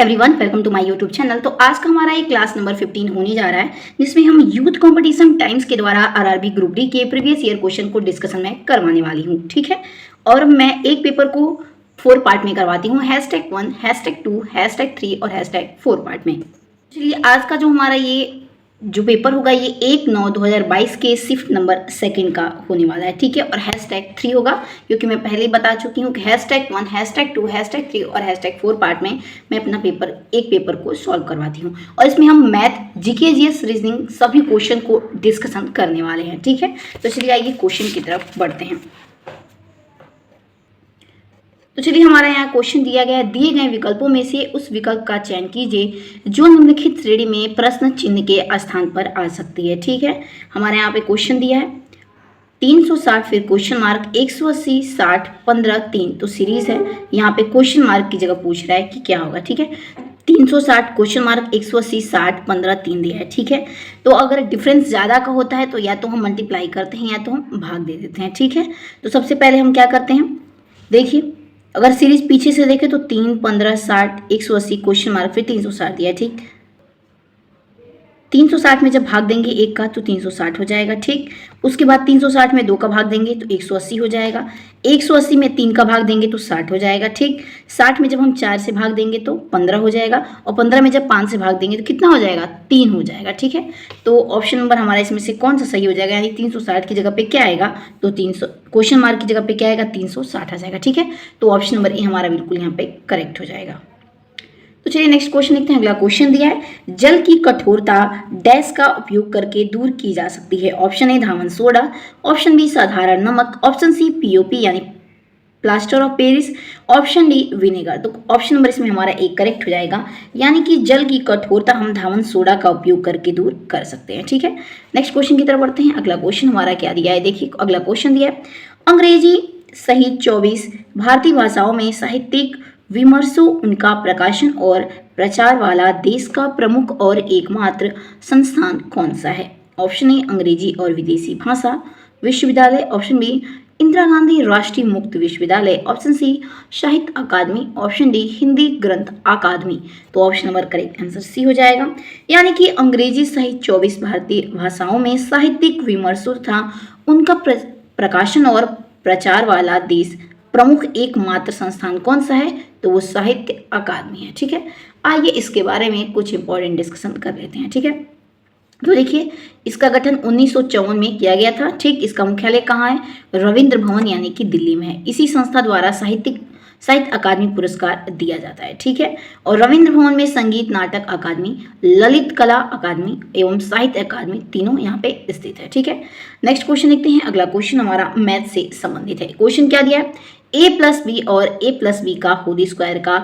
Everyone, welcome to my YouTube channel. तो आज का हमारा एक क्लास नंबर 15 होने जा रहा है, जिसमें हम यूथ कंपटीशन टाइम्स के द्वारा आरआरबी ग्रुप डी के प्रीवियस ईयर क्वेश्चन को डिस्कशन में करवाने वाली हूँ। ठीक है, और मैं एक पेपर को 4 पार्ट में करवाती हूँ, #1, #2, #3 और #4 पार्ट में। चलिए, आज का जो हमारा ये जो पेपर होगा ये 1/9/2022 के शिफ्ट नंबर 2 का होने वाला है। ठीक है, और #3 होगा, क्योंकि मैं पहले ही बता चुकी हूँ कि #1, #2, #3 और #4 पार्ट में मैं अपना एक पेपर को सॉल्व करवाती हूँ, और इसमें हम मैथ, जीके, जीएस, रीजनिंग सभी क्वेश्चन को डिस्कशन करने वाले हैं। ठीक है, तो चलिए आइए क्वेश्चन की तरफ बढ़ते हैं। तो चलिए, हमारा यहाँ क्वेश्चन दिया गया है, दिए गए विकल्पों में से उस विकल्प का चयन कीजिए जो निम्नलिखित श्रेणी में प्रश्न चिन्ह के स्थान पर आ सकती है। ठीक है, हमारे यहाँ पे क्वेश्चन दिया है 360 फिर क्वेश्चन मार्क 180 60 15 3, तो सीरीज है। यहाँ पे क्वेश्चन मार्क की जगह पूछ रहा है कि क्या होगा। ठीक है, 360 क्वेश्चन मार्क 180 60 15 3 दिया है। ठीक है, तो अगर डिफरेंस ज़्यादा का होता है तो या तो हम मल्टीप्लाई करते हैं या तो हम भाग दे देते हैं। ठीक है, तो सबसे पहले हम क्या करते हैं, देखिए अगर सीरीज पीछे से देखें तो 3 15 60 180 क्वेश्चन मार्क फिर 360 दिया है। ठीक, 360 में जब भाग देंगे 1 का तो 360 हो जाएगा। ठीक, उसके बाद 360 में 2 का भाग देंगे तो 180 हो जाएगा। 180 में 3 का भाग देंगे तो 60 हो जाएगा। ठीक, 60 में जब हम 4 से भाग देंगे तो 15 हो जाएगा, और 15 में जब 5 से भाग देंगे तो कितना हो जाएगा, 3 हो जाएगा। ठीक है, तो ऑप्शन नंबर हमारा इसमें से कौन सा सही हो जाएगा, यानी 360 की जगह पे क्या आएगा, तो 300 क्वेश्चन मार्क की जगह पे क्या आएगा, 360 आ जाएगा। ठीक है, तो ऑप्शन नंबर ए हमारा बिल्कुल यहाँ पे करेक्ट हो जाएगा। तो चलिए नेक्स्ट क्वेश्चन देखते हैं। अगला क्वेश्चन दिया है, जल की कठोरता डैश का उपयोग करके दूर की जा सकती है। ऑप्शन ए धावन सोडा, ऑप्शन बी साधारण नमक, ऑप्शन सी पीओपी यानी plaster of Paris, option D vinegar. तो ऑप्शन नंबर इसमें हमारा एक करेक्ट हो जाएगा, यानी कि जल की कठोरता हम धावन सोडा का उपयोग करके दूर कर सकते हैं। ठीक है, नेक्स्ट क्वेश्चन की तरफ बढ़ते हैं। अगला क्वेश्चन हमारा क्या दिया है, देखिए अगला क्वेश्चन दिया है, अंग्रेजी सहित 24 भारतीय भाषाओं में साहित्यिक विमर्शों उनका प्रकाशन और प्रचार वाला देश का प्रमुख और एकमात्र संस्थान कौन सा है। ऑप्शन ए अंग्रेजी और विदेशी भाषा विश्वविद्यालय, ऑप्शन बी इंदिरा गांधी राष्ट्रीय मुक्त विश्वविद्यालय, ऑप्शन सी साहित्य अकादमी, ऑप्शन डी हिंदी ग्रंथ अकादमी। तो option number correct answer C हो जाएगा, यानी कि अंग्रेजी सहित 24 भारतीय भाषाओं में साहित्यिक विमर्शों था उनका प्रकाशन और प्रचार वाला देश प्रमुख एकमात्र संस्थान कौन सा है, तो वो साहित्य अकादमी है। ठीक है, आइए इसके बारे में कुछ इंपॉर्टेंट डिस्कशन कर लेते हैं। ठीक है, तो देखिए इसका गठन 1954 में किया गया था। ठीक, इसका मुख्यालय कहाँ है, रविंद्र भवन यानी कि दिल्ली में है। इसी संस्था द्वारा साहित्य अकादमी पुरस्कार दिया जाता है। ठीक है, और रविंद्र भवन में संगीत नाटक अकादमी, ललित कला अकादमी एवं साहित्य अकादमी तीनों यहाँ पे स्थित है। ठीक है, नेक्स्ट क्वेश्चन देखते हैं। अगला क्वेश्चन हमारा मैथ से संबंधित है। क्वेश्चन क्या दिया है, a+b और a+b का होल स्क्वायर का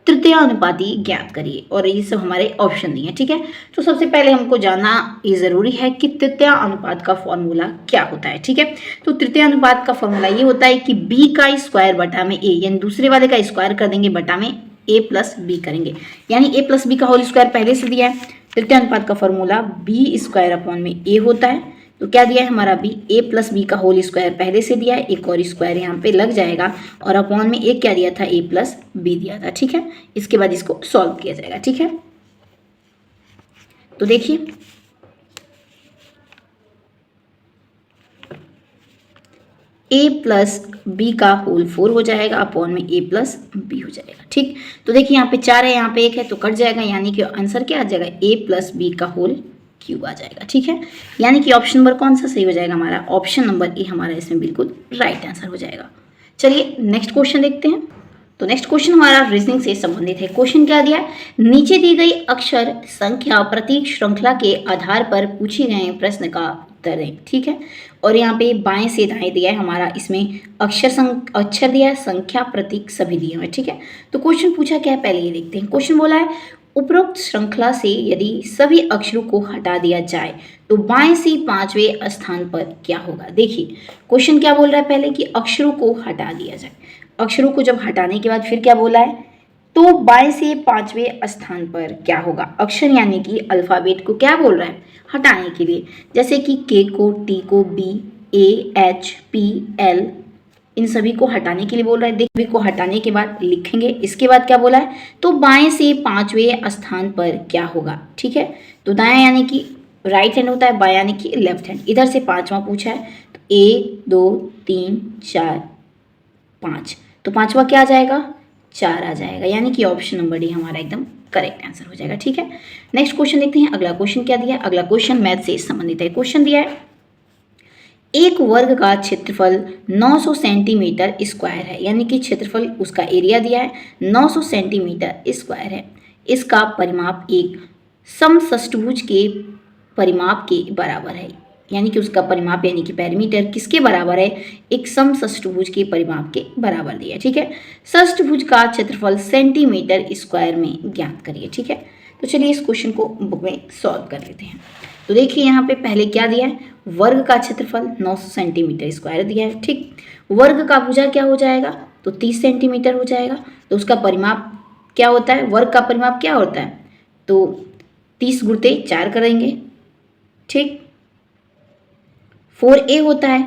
तृतीयानुपाती ज्ञात करिए, और ये सब हमारे ऑप्शन दिए हैं। ठीक है, तो सबसे पहले हमको जानना ये जरूरी है कि तृतीयानुपात का फॉर्मूला क्या होता है। ठीक है, तो तृतीयानुपात का फॉर्मूला ये होता है कि b का स्क्वायर बटा में a, यानी दूसरे वाले का स्क्वायर कर देंगे बटा में a+b करेंगे, यानी a+b का होल स्क्वायर पहले से दिया है। तृतीयानुपात का फॉर्मूला b² a होता है, तो क्या दिया है हमारा b, a+b का होल स्क्वायर पहले से दिया है, एक और स्क्वायर यहाँ पे लग जाएगा, और अपॉन में एक क्या दिया था, a+b दिया था। ठीक है, इसके बाद इसको सॉल्व किया जाएगा। ठीक है, तो देखिए a+b का होल 4 हो जाएगा, अपॉन में a+b हो जाएगा। ठीक, तो देखिए यहाँ पे 4 है, यहाँ पे 1 है, तो कट जाएगा, यानी कि आंसर क्या आ जाएगा, a+b का होल क्यूब आ जाएगा। ठीक है, यानी कि ऑप्शन नंबर कौन सा सही हो जाएगा हमारा, ऑप्शन नंबर ए हमारा इसमें बिल्कुल राइट आंसर हो जाएगा। चलिए नेक्स्ट क्वेश्चन देखते हैं। तो नेक्स्ट क्वेश्चन हमारा रीजनिंग से संबंधित है। क्वेश्चन क्या दिया है, नीचे दी गई अक्षर संख्या प्रतीक श्रृंखला के आधार पर पूछे गए प्रश्न का उत्तर दें। ठीक है, और यहाँ पे बाएं से दाएं दिया है हमारा, इसमें अक्षर दिया है, संख्या प्रतीक सभी दिए हुए। ठीक है, तो क्वेश्चन पूछा क्या है, पहले ये देखते हैं। क्वेश्चन बोला है, उपरोक्त श्रृंखला से यदि सभी अक्षरों को हटा दिया जाए तो बाएं से 5वें स्थान पर क्या होगा। देखिए क्वेश्चन क्या बोल रहा है, पहले कि अक्षरों को हटा दिया जाए। अक्षरों को जब हटाने के बाद फिर क्या बोला है, तो बाएं से 5वें स्थान पर क्या होगा। अक्षर यानी कि अल्फाबेट को क्या बोल रहा है, हटाने के लिए, जैसे कि के को, टी को, बी, ए, एच, पी, एल, इन सभी को हटाने के लिए बोल रहा है। देखिए सभी को हटाने के बाद लिखेंगे। इसके बाद क्या बोला है, तो बाएं से 5वें स्थान पर क्या होगा। ठीक है, तो दायां यानी कि राइट हैंड होता है, बायां यानी कि लेफ्ट हैंड। इधर से 5वां पूछा है, तो 1 2 3 4 5, तो 5वां क्या आ जाएगा, 4 आ जाएगा, यानी कि ऑप्शन नंबर डी हमारा एकदम करेक्ट आंसर हो जाएगा। ठीक है, नेक्स्ट क्वेश्चन देखते हैं। अगला क्वेश्चन क्या दिया है, अगला क्वेश्चन मैथ से संबंधित है। क्वेश्चन दिया है एक वर्ग का क्षेत्रफल 900 सेंटीमीटर स्क्वायर है, यानी कि क्षेत्रफल उसका एरिया दिया है 900 सेंटीमीटर स्क्वायर है। इसका परिमाप एक समषष्टभुज के परिमाप के बराबर है, यानी कि उसका परिमाप यानी कि पैरामीटर किसके बराबर है, एक समषष्टभुज के परिमाप के बराबर दिया है। ठीक है, षष्टभुज का क्षेत्रफल सेंटीमीटर स्क्वायर में ज्ञात करिए। ठीक है, तो चलिए इस क्वेश्चन को बुक में सॉल्व कर लेते हैं। तो देखिए यहाँ पे पहले क्या दिया है, वर्ग का क्षेत्रफल 900 सेंटीमीटर स्क्वायर दिया है। ठीक, वर्ग का भुजा क्या हो जाएगा, तो 30 सेंटीमीटर हो जाएगा। तो उसका परिमाप क्या होता है, वर्ग का परिमाप क्या होता है, तो 30 गुणित 4 करेंगे। ठीक, 4a होता है,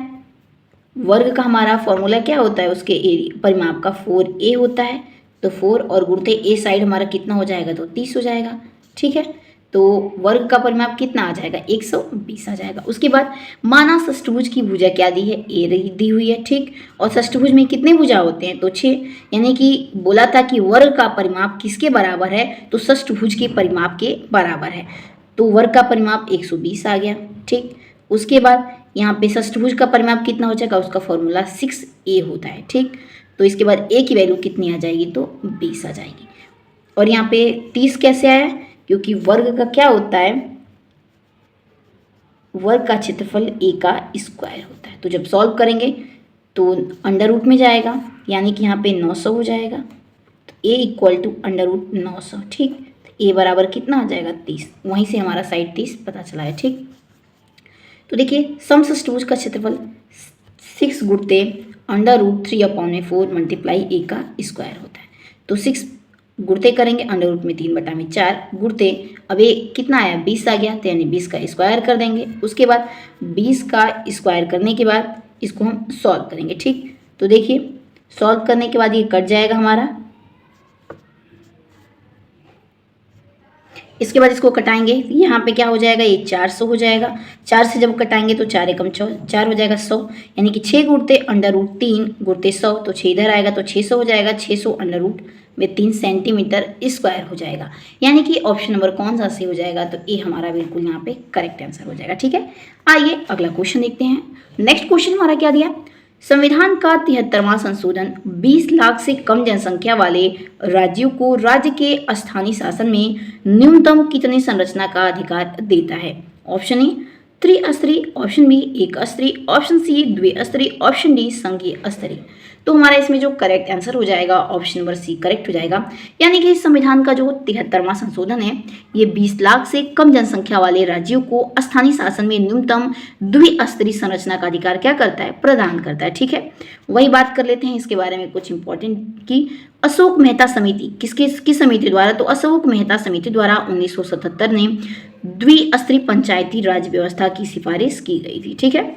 वर्ग का हमारा फॉर्मूला क्या होता है, उसके परिमाप का 4a होता है। तो 4 और गुणित a साइड हमारा कितना हो जाएगा, तो 30 हो जाएगा। ठीक है, तो वर्ग का परिमाप कितना आ जाएगा, 120 आ जाएगा। उसके बाद माना षष्टभुज की भुजा क्या दी है, a दी हुई है। ठीक, और षष्टभुज में कितने भुजा होते हैं, तो 6, यानी कि बोला था कि वर्ग का परिमाप किसके बराबर है, तो षष्टभुज के परिमाप के बराबर है। तो वर्ग का परिमाप 120 आ गया। ठीक, उसके बाद यहाँ पे षष्टभुज का परिमाप कितना हो जाएगा, उसका फॉर्मूला 6a होता है। ठीक, तो इसके बाद a की वैल्यू कितनी आ जाएगी, तो 20 आ जाएगी। और यहाँ पे 30 कैसे आया, क्योंकि वर्ग का क्या होता है, वर्ग का क्षेत्रफल a का स्क्वायर होता है। तो जब सॉल्व करेंगे तो अंडर रूट में जाएगा, यानी कि यहाँ पे 900 हो जाएगा। तो a equal to under root 900। ठीक, तो a बराबर कितना आ जाएगा, 30, वहीं से हमारा साइड 30 पता चला है। ठीक, तो देखिए समषष्टभुज का क्षेत्रफल 6 गुणित अंडर रूट 3/4 मल्टीप्लाई a का स्क्वायर होता है। तो 6 गुणते करेंगे, अंडर रूट में 3/4 गुणते, अब ये कितना आया, 20 आ गया, तो यानी 20 का स्क्वायर कर देंगे। उसके बाद 20 का स्क्वायर करने के बाद इसको हम सॉल्व करेंगे। ठीक, तो देखिए सॉल्व करने के बाद ये कट जाएगा हमारा। इसके बाद इसको कटाएंगे, यहाँ पे क्या हो जाएगा, ये 400 हो जाएगा। 4 से जब कटाएंगे तो 4 एकम 4 हो जाएगा 100, यानी कि 6 गुणते अंडर रूट 3 गुणते 100, तो 6 इधर आएगा तो 600 हो जाएगा। 600 अंडर रूट में 3 सेंटीमीटर स्क्वायर हो जाएगा, यानी कि ऑप्शन नंबर कौन सा सही हो जाएगा, तो ये हमारा बिल्कुल यहाँ पे करेक्ट आंसर हो जाएगा। ठीक है, आइए अगला क्वेश्चन देखते हैं। नेक्स्ट क्वेश्चन हमारा क्या दिया, संविधान का 73वां संशोधन 20 लाख से कम जनसंख्या वाले राज्यों को राज्य के स्थानीय शासन में न्यूनतम कितनी संरचना का अधिकार देता है। ऑप्शन ए त्रिस्तरीय, ऑप्शन बी एक स्तरीय, ऑप्शन सी द्विस्तरीय, ऑप्शन डी संघीय स्तरीय। तो हमारा इसमें जो करेक्ट आंसर हो जाएगा ऑप्शन नंबर सी करेक्ट हो जाएगा, यानी कि संविधान का जो 73वां संशोधन है ये 20 लाख से कम जनसंख्या वाले राज्यों को स्थानीय शासन में न्यूनतम द्विस्तरीय संरचना का अधिकार क्या करता है, प्रदान करता है। ठीक है, वही बात कर लेते हैं इसके बारे में कुछ इंपॉर्टेंट की अशोक मेहता समिति किस समिति द्वारा, तो अशोक मेहता समिति द्वारा 1977 ने द्विस्तरीय पंचायती राज व्यवस्था की सिफारिश की गई थी। ठीक है,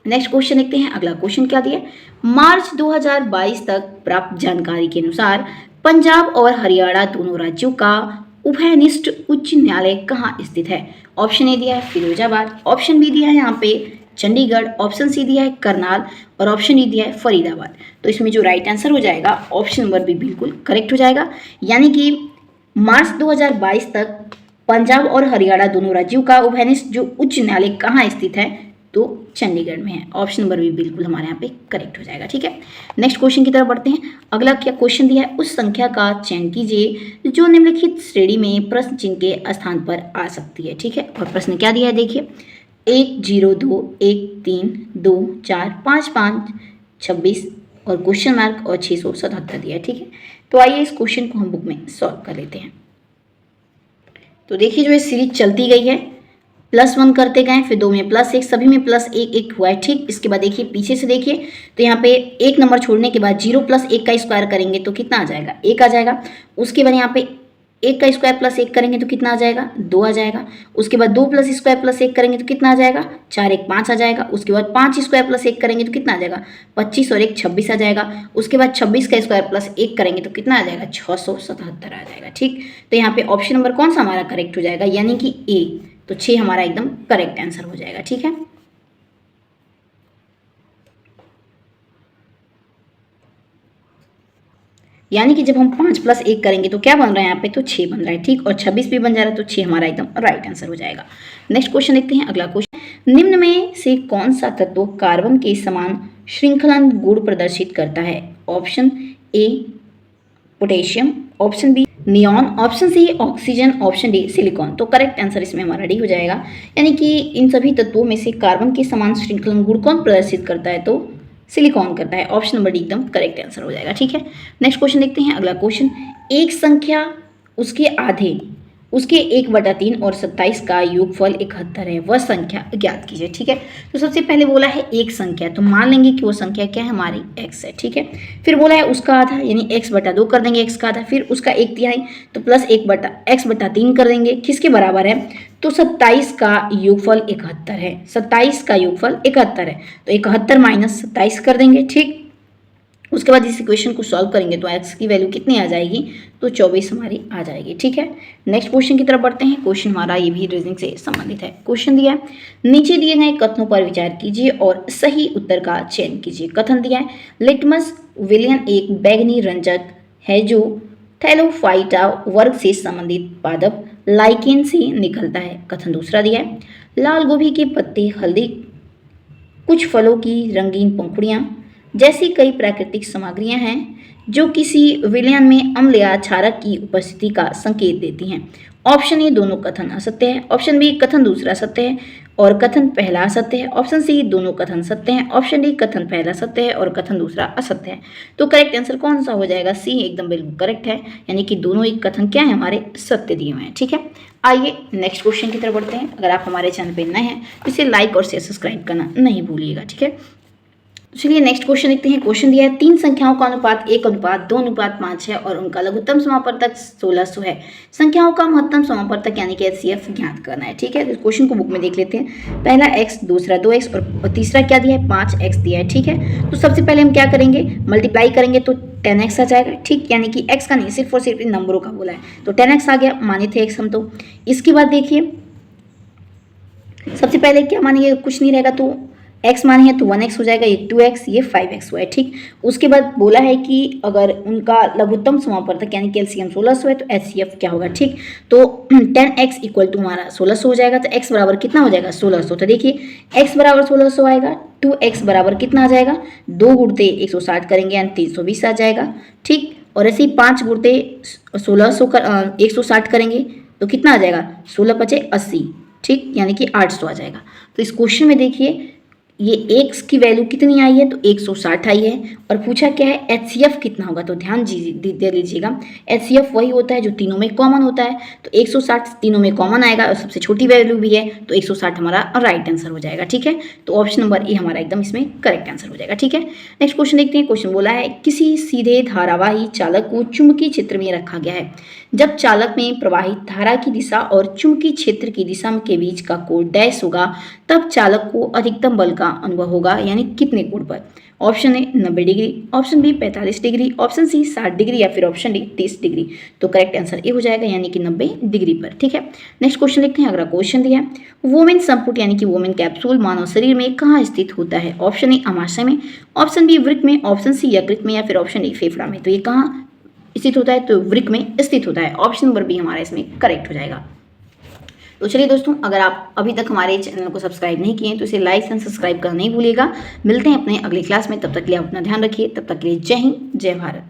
नेक्स्ट क्वेश्चन देखते हैं। अगला क्वेश्चन क्या दिया, मार्च 2022 तक प्राप्त जानकारी के अनुसार पंजाब और हरियाणा दोनों राज्यों का उभयनिष्ठ उच्च न्यायालय कहाँ स्थित है। ऑप्शन ए दिया है फिरोजाबाद, ऑप्शन बी दिया है यहाँ पे चंडीगढ़, ऑप्शन सी दिया है करनाल और ऑप्शन डी दिया है फरीदाबाद। तो इसमें जो राइट आंसर हो जाएगा ऑप्शन नंबर बी बिल्कुल करेक्ट हो जाएगा, यानी कि मार्च 2022 तक पंजाब और हरियाणा दोनों राज्यों का उभयनिष्ठ जो उच्च न्यायालय कहाँ स्थित है, तो चंडीगढ़ में है। ऑप्शन नंबर भी बिल्कुल हमारे यहाँ पे करेक्ट हो जाएगा। ठीक है, नेक्स्ट क्वेश्चन की तरफ बढ़ते हैं। अगला क्या क्वेश्चन दिया है, उस संख्या का चयन कीजिए जो निम्नलिखित श्रेणी में प्रश्न चिन्ह के स्थान पर आ सकती है। ठीक है, और प्रश्न क्या दिया है देखिए, 1 0 2 1 3 2 4 5 5 26 और क्वेश्चन मार्क और 677 दिया है। ठीक है, तो आइए इस क्वेश्चन को हम बुक में सॉल्व कर लेते हैं। तो देखिए जो ये सीरीज चलती गई है, +1 करते गए, फिर 2 में +1, सभी में +1 हुआ है। ठीक, इसके बाद देखिए पीछे से देखिए, तो यहाँ पे 1 नंबर छोड़ने के बाद 0 + 1 का स्क्वायर करेंगे तो कितना आ जाएगा, 1 आ जाएगा। उसके बाद यहाँ पे 1 का स्क्वायर प्लस 1 करेंगे तो कितना आ जाएगा 2 आ जाएगा। उसके बाद 2 प्लस स्क्वायर प्लस 1 करेंगे तो कितना आ जाएगा 4 1 5 आ जाएगा। उसके बाद 5 स्क्वायर प्लस 1 करेंगे तो कितना आ जाएगा 25 और 1 26 आ जाएगा। उसके बाद 26 का स्क्वायर प्लस 1 करेंगे तो कितना आ जाएगा 677 आ जाएगा। ठीक, तो यहाँ पे ऑप्शन नंबर कौन सा हमारा करेक्ट हो जाएगा, यानी कि ए। तो 6 हमारा एकदम करेक्ट आंसर हो जाएगा। ठीक है, यानी कि जब हम 5 प्लस 1 करेंगे तो क्या बन रहा है यहाँ पे, तो 6 बन रहा है। ठीक, और 26 भी बन जा रहा है, तो 6 हमारा एकदम राइट आंसर हो जाएगा। नेक्स्ट क्वेश्चन देखते हैं। अगला क्वेश्चन, निम्न में से कौन सा तत्व कार्बन के समान श्रृंखलन गुण प्रदर्शित करता है। Option A potassium, option B neon, option C oxygen, option D silicon. तो करेक्ट आंसर इसमें हमारा डी हो जाएगा, यानी कि इन सभी तत्वों में से कार्बन के समान श्रृंखलन गुण कौन प्रदर्शित करता है, तो सिलिकॉन करता है। ऑप्शन नंबर डी एकदम करेक्ट आंसर हो जाएगा। ठीक है, नेक्स्ट क्वेश्चन देखते हैं। अगला क्वेश्चन, एक संख्या उसके आधे उसके 1/3 और 27 का योगफल 71 है, वह संख्या ज्ञात कीजिए। ठीक है, तो सबसे पहले बोला है एक संख्या, तो मान लेंगे कि वो संख्या क्या है हमारी x है। ठीक है, फिर बोला है उसका आधा, यानी x/2 कर देंगे x का आधा, फिर उसका 1/3 तो प्लस x/3 कर देंगे, किसके बराबर है, तो 27 का योगफल 71 है। 27 का योगफल 71 है, तो 71 माइनस 27 कर देंगे। ठीक, उसके बाद इस इक्वेशन को सॉल्व करेंगे तो x की वैल्यू कितनी आ जाएगी, तो 24 हमारी आ जाएगी। ठीक है, नेक्स्ट क्वेश्चन की तरफ बढ़ते हैं। क्वेश्चन हमारा ये भी रीजनिंग से संबंधित है। क्वेश्चन दिया है, नीचे दिए गए कथनों पर विचार कीजिए और सही उत्तर का चयन कीजिए। कथन दिया है, लिटमस विलयन एक बैंगनी रंजक है जो थैलोफाइटा वर्ग से संबंधित पादप लाइकेन से निकलता है। कथन दूसरा दिया है, लाल गोभी के पत्ते, हल्दी, कुछ फलों की रंगीन पंखुड़ियाँ जैसी कई प्राकृतिक सामग्रियां हैं जो किसी विलयन में अम्ल या क्षारक की उपस्थिति का संकेत देती हैं। ऑप्शन ए दोनों कथन असत्य है, ऑप्शन बी कथन दूसरा सत्य है और कथन पहला सत्य है, ऑप्शन सी दोनों कथन सत्य है, ऑप्शन डी कथन पहला सत्य है और कथन दूसरा असत्य है। तो करेक्ट आंसर कौन सा हो जाएगा, सी एकदम बिल्कुल करेक्ट है, यानी कि दोनों ही कथन क्या है हमारे सत्य दिए हुए हैं। ठीक है, आइए नेक्स्ट क्वेश्चन की तरफ बढ़ते हैं। अगर आप हमारे चैनल पर नए हैं तो इसे लाइक और शेयर सब्सक्राइब करना नहीं भूलिएगा। ठीक है, चलिए नेक्स्ट क्वेश्चन देखते हैं। क्वेश्चन दिया है, 3 संख्याओं का अनुपात 1:2:5 है और उनका लघुत्तम समापवर्तक 1600 है। संख्याओं का महत्तम समापवर्तक यानी कि HCF ज्ञात करना है। ठीक है, तो क्वेश्चन को बुक में देख लेते हैं। पहला x, दूसरा 2x और तीसरा क्या दिया है 5x दिया है। ठीक है, तो सबसे पहले हम क्या करेंगे, मल्टीप्लाई करेंगे तो 10x आ जाएगा। ठीक, यानी कि x का नहीं सिर्फ और सिर्फ इन नंबरों का बोला है, तो 10x आ गया, माने थे x हम तो। इसके बाद देखिए सबसे पहले क्या मानेंगे, कुछ नहीं रहेगा तो x माने है तो 1x हो जाएगा, ये 2x, ये 5x हुआ है। ठीक, उसके बाद बोला है कि अगर उनका लघुत्तम समापवर्तक यानी कि LCM 1600 है तो HCF क्या होगा। ठीक, तो 10x इक्वल टू हमारा 1600 हो जाएगा, तो x बराबर कितना हो जाएगा 1600। तो देखिए x बराबर 1600 आएगा, 2x बराबर कितना आ जाएगा, 2 गुणते 160 करेंगे यानी 320 आ जाएगा। ठीक, और ऐसे ही 5 गुणते 1600 160 करेंगे तो कितना आ जाएगा, 16×5 = 80। ठीक, यानी कि 800 आ जाएगा। तो इस क्वेश्चन में देखिए ये x की वैल्यू कितनी आई है, तो 160 आई है और पूछा क्या है HCF कितना होगा। तो ध्यान दे लीजिएगा, HCF वही होता है जो तीनों में कॉमन होता है, तो 160 तीनों में कॉमन आएगा और सबसे छोटी वैल्यू भी है, तो 160 हमारा राइट आंसर हो जाएगा। ठीक है, तो ऑप्शन नंबर ए हमारा एकदम इसमें करेक्ट आंसर हो जाएगा। ठीक है, नेक्स्ट क्वेश्चन देखते हैं। क्वेश्चन बोला है, किसी सीधे धारावाही चालक को चुंबकीय क्षेत्र में रखा गया है। जब चालक में प्रवाहित धारा की दिशा और चुंबकीय क्षेत्र की दिशा के बीच का कोण डैश होगा, तब चालक को अधिकतम बल का अनुभव होगा, यानी कितने कोण पर। Option A 90 degree, option B 45 degree, option C 60 degree या फिर ऑप्शन डी 30 डिग्री। तो करेक्ट आंसर ए हो जाएगा, यानी कि 90 डिग्री पर। ठीक है, नेक्स्ट क्वेश्चन देखते हैं। अगला क्वेश्चन दिया है, वोमेन संपुट यानी कि वोमेन कैप्सूल मानव शरीर में कहाँ स्थित होता है। ऑप्शन ए अमाशय में, ऑप्शन बी वृक्क में, ऑप्शन सी यकृत में या फिर ऑप्शन डी फेफड़ा में। तो ये कहाँ स्थित होता है, तो वृक्क में स्थित होता है। ऑप्शन नंबर बी हमारा इसमें करेक्ट हो जाएगा। तो चलिए दोस्तों, अगर आप अभी तक हमारे चैनल को सब्सक्राइब नहीं किए तो इसे लाइक एंड सब्सक्राइब करना नहीं भूलिएगा। मिलते हैं अपने अगली क्लास में, तब तक के लिए अपना ध्यान रखिए। तब तक के लिए जय हिंद, जय भारत।